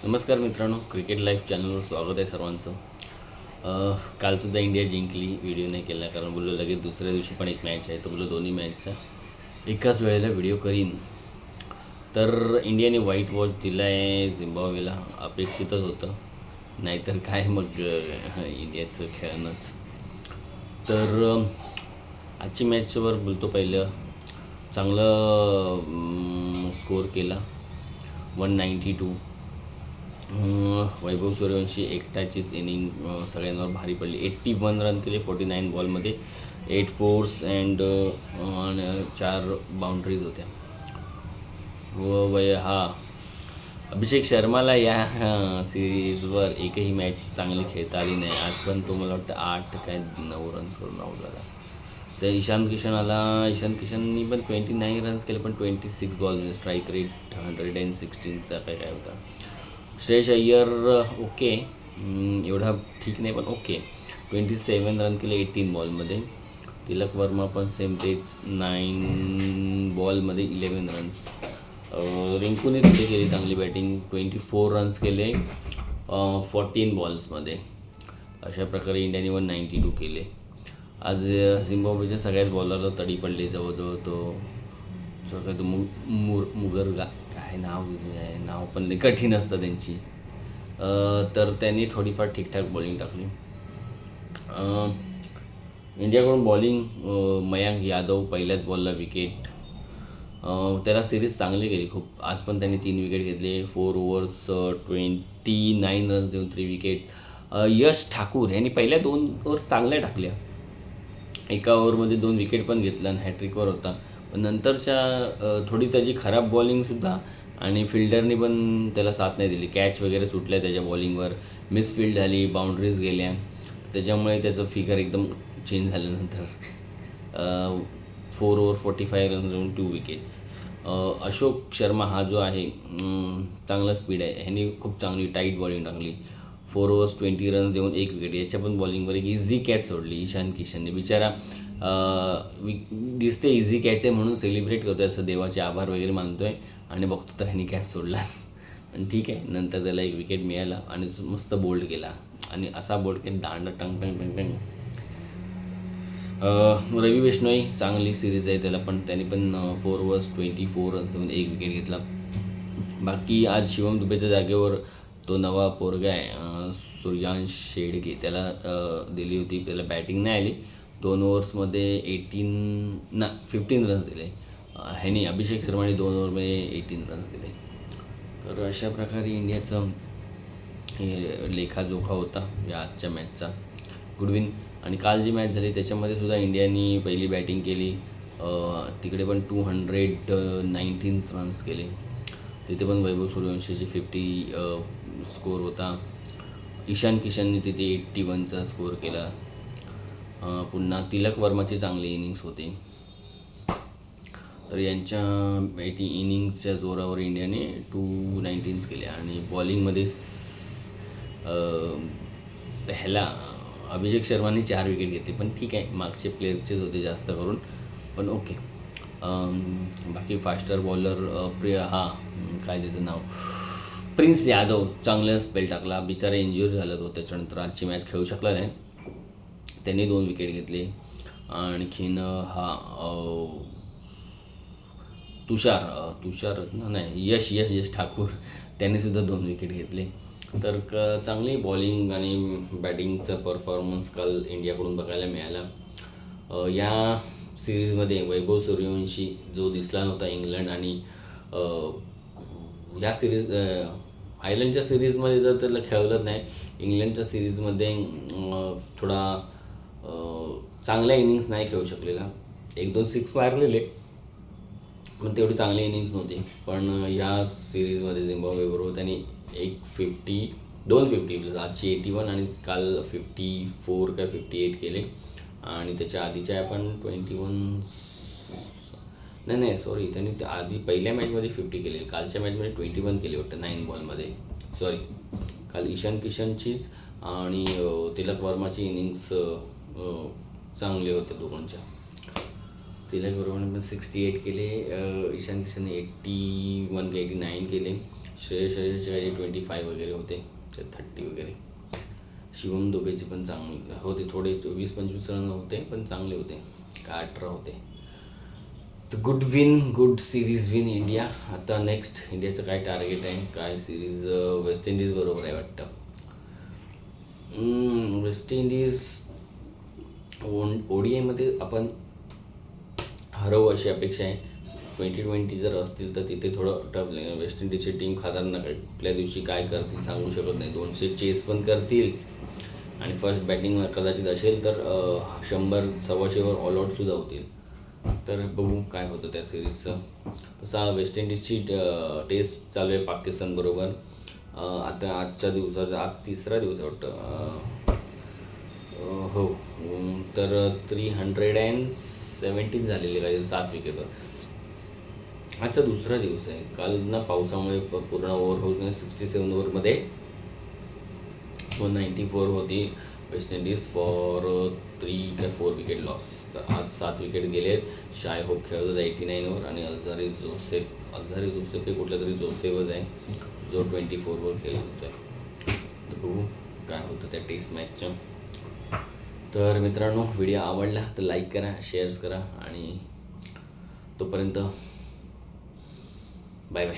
नमस्कार मित्रांनो, cricket live चॅनलवर स्वागत आहे सर्वांचं. कालसुद्धा इंडिया जिंकली, व्हिडिओ नाही केला कारण बोललो लगेच दुसऱ्या दिवशी पण एक मॅच आहे, तर बोललो दोन्ही मॅचचा एकाच वेळेला व्हिडिओ करीन. तर इंडियाने व्हाईट वॉश दिला आहे झिम्बाब्वेला, अपेक्षितच होतं, नाहीतर काय मग इंडियाचं खेळणंच. तर आजची मॅचवर बोलतो. पहिलं चांगलं स्कोर केला 192. वैभव सूर्यवंशी एकट्याचीच इनिंग सगळ्यांवर भारी पडली. 81 रन केले 49 बॉलमध्ये, 8 फोर्स अँड 4 बाउंड्रीज होत्या. अभिषेक शर्माला या सिरीजवर एकही मॅच चांगली खेळता आली नाही. आज पण तो मला वाटतं 8 काय 9 रन्स करून आऊट झाला. तर ईशान किशननी पण 29 रन्स केले, पण 26 बॉल म्हणजे स्ट्राईक रेट 116चा काय होता. श्रेयस अय्यर ओके, एवढा ठीक नाही पण ओके, 27 रन केले 18 बॉलमध्ये. तिलक वर्मा पण सेम तेच, 9 बॉलमध्ये 11 रन्स. रिंकूने तिथे केली चांगली बॅटिंग, 24 रन्स केले 14 बॉल्समध्ये. अशा प्रकारे इंडियाने 192 केले. आज झिम्बाब्वेच्या सगळ्याच बॉलरला तडी पडली जवळजवळ. तो सगळ्यात मुगरगा काय नाव पण लई कठीण असतं त्यांची. तर त्यांनी थोडीफार ठीकठाक बॉलिंग टाकली. इंडियाकडून बॉलिंग मयांक यादव पहिल्याच बॉलला विकेट. त्याला सिरीज चांगली गेली खूप. आज पण त्यांनी 3 विकेट घेतले, 4 ओव्हर्स 29 रन्स देऊन 3 विकेट. यश ठाकूर यांनी पहिल्या 2 ओव्हर चांगल्या टाकल्या, एका ओव्हरमध्ये 2 विकेट पण घेतला आणि हॅट्रिकवर होता. पण नंतरच्या थोडी त्याची खराब बॉलिंगसुद्धा आणि फिल्डरनी पण त्याला साथ नाही दिली. कॅच वगैरे सुटल्या त्याच्या बॉलिंगवर, मिसफिल्ड झाली, बाउंड्रीज गेल्या, त्याच्यामुळे त्याचं फिगर एकदम चेंज झाल्यानंतर 4 ओव्हर 45 रन्स देऊन 2 विकेट्स. अशोक शर्मा हा जो आहे चांगला स्पीड आहे, ह्यांनी खूप चांगली टाईट बॉलिंग टाकली. 4 ओव्हर्स 20 रन्स देऊन 1 विकेट. याच्या पण बॉलिंगवर एक इझी कॅच सोडली ईशान किशनने. बिचारा दिसते इझी कॅच आहे म्हणून सेलिब्रेट करतो आहे, असं देवाचे आभार वगैरे मानतो आहे, आणि बघतो तर ह्यांनी कॅच सोडला. पण ठीक आहे, नंतर त्याला 1 विकेट मिळाला आणि मस्त बोल्ड केला. आणि असा बोल्ड केला दांड टंग टंग टंग टंग. रवी बिश्नोई चांगली सिरीज आहे त्याला पण, त्याने पण 4 ओव्हर्स 24 रन्स देऊन 1 विकेट घेतला. बाकी आज शिवम दुबेच्या जागेवर तो नवा पोरगा आहे सूर्यांश शेडगे, त्याला दिली होती. त्याला बॅटिंग नाही आली. 2 ओव्हर्समध्ये 15 रन्स दिले. ह्यानी अभिषेक शर्माने 2 ओव्हरमध्ये 18 रन्स दिले. तर अशा प्रकारे इंडियाचं हे लेखाजोखा होता या आजच्या मॅचचा. गुडविन. आणि काल जी मॅच झाली त्याच्यामध्ये सुद्धा इंडियानी पहिली बॅटिंग केली, तिकडे पण 219 रन्स केले. तिथे पण वैभव सूर्यवंशीची 50 स्कोर होता. ईशान किशनने तिथे 81चा स्कोर केला. पुन्हा तिलक वर्माची चांगली इनिंग्स होती. तर यांच्या इनिंग्सच्या जोरावर इंडियाने 219 केले. आणि बॉलिंगमध्ये ह्याला अभिषेक शर्माने 4 विकेट घेतले, पण ठीक आहे, मागचे प्लेयरचेच होते जास्त करून, पण ओके. बाकी फास्टर बॉलर काय त्याचं नाव, प्रिन्स यादव चांगलं स्पेल टाकला. बिचारा इंज्युअर झाला तो, त्याच्यानंतर आजची मॅच खेळू शकला नाही. त्यांनी 2 विकेट घेतले. आणखीन यश ठाकूर त्यांनीसुद्धा 2 विकेट घेतले. तर चांगली बॉलिंग आणि बॅटिंगचा परफॉर्मन्स काल इंडियाकडून बघायला मिळाला. या सिरीजमध्ये वैभव सूर्यवंशी जो दिसला नव्हता इंग्लंड आणि या सिरीज आयर्लंडच्या सिरीजमध्ये जर त्याला खेळवलं नाही, इंग्लंडच्या सिरीजमध्ये थोडा चांगल्या इनिंग्स नाही खेळू शकलेला. 1-2 6 मारलेले, पण तेवढी चांगली इनिंग्स नव्हती. पण या सिरीजमध्ये झिम्बाब्वेबरोबर त्यांनी 250 आजची 81 आणि काल 54 का 58 केले. आणि त्याच्या आधीच्या पण 21 नाही सॉरी, त्यांनी आधी पहिल्या मॅचमध्ये 50 केले, कालच्या मॅचमध्ये 21 केले वाटतं 9 बॉलमध्ये. सॉरी, काल ईशान किशनचीच आणि तिलक वर्माची इनिंग्स चांगले होते दोघांच्या. तिलक बरोबर पण 68 केले. ईशान किशनने 81 का 89 केले. श्रेयस अय्यरचे काही 25 वगैरे होते, 30 वगैरे. शिवम दुबेचे पण चांगले होते, थोडे 20-25 रन होते पण चांगले होते, का 18 होते. तर good win, good series win India. आता नेक्स्ट इंडियाचं काय टार्गेट आहे, काय सिरीज वेस्ट इंडिज बरोबर आहे वाटतं. वेस्ट इंडिज ODIमध्ये आपण हरवू अशी अपेक्षा आहे. 2020 जर असतील तर तिथे थोडं टफ लागेल. वेस्ट इंडिजची टीम खतरनाक आहे, कुठल्या दिवशी काय करतील सांगू शकत नाही. 200 चेस पण करतील आणि फर्स्ट बॅटिंग कदाचित असेल तर 100-125वर ऑल आऊटसुद्धा होतील. तर बघू काय होतं त्या सिरीजचं. तसा वेस्ट इंडिजची टेस्ट चालू आहे पाकिस्तानबरोबर. आता आजच्या दिवसाचा आज तिसरा दिवस आहे वाटतं. हो, तर 317 झालेले काही 7 विकेटवर. आजचा दुसरा दिवस आहे. काल ना पावसामुळे पूर्ण ओव्हर होऊन 67 ओव्हरमध्ये 194 होती वेस्ट इंडिज फॉर 3 का 4 विकेट लॉस. तर आज 7 विकेट गेलेत. शाय होप खेळत होता 89 ओव्हर आणि अल्झारी जोसेफ हे कुठल्या तरी जोसेफच आहे जो 24 वर खेळत होता. तर बघू काय होतं त्या टेस्ट मॅचचं. तर मित्रांनो, व्हिडिओ आवडला तर लाईक करा, शेअर्स करा आणि तोपर्यंत बाय बाय.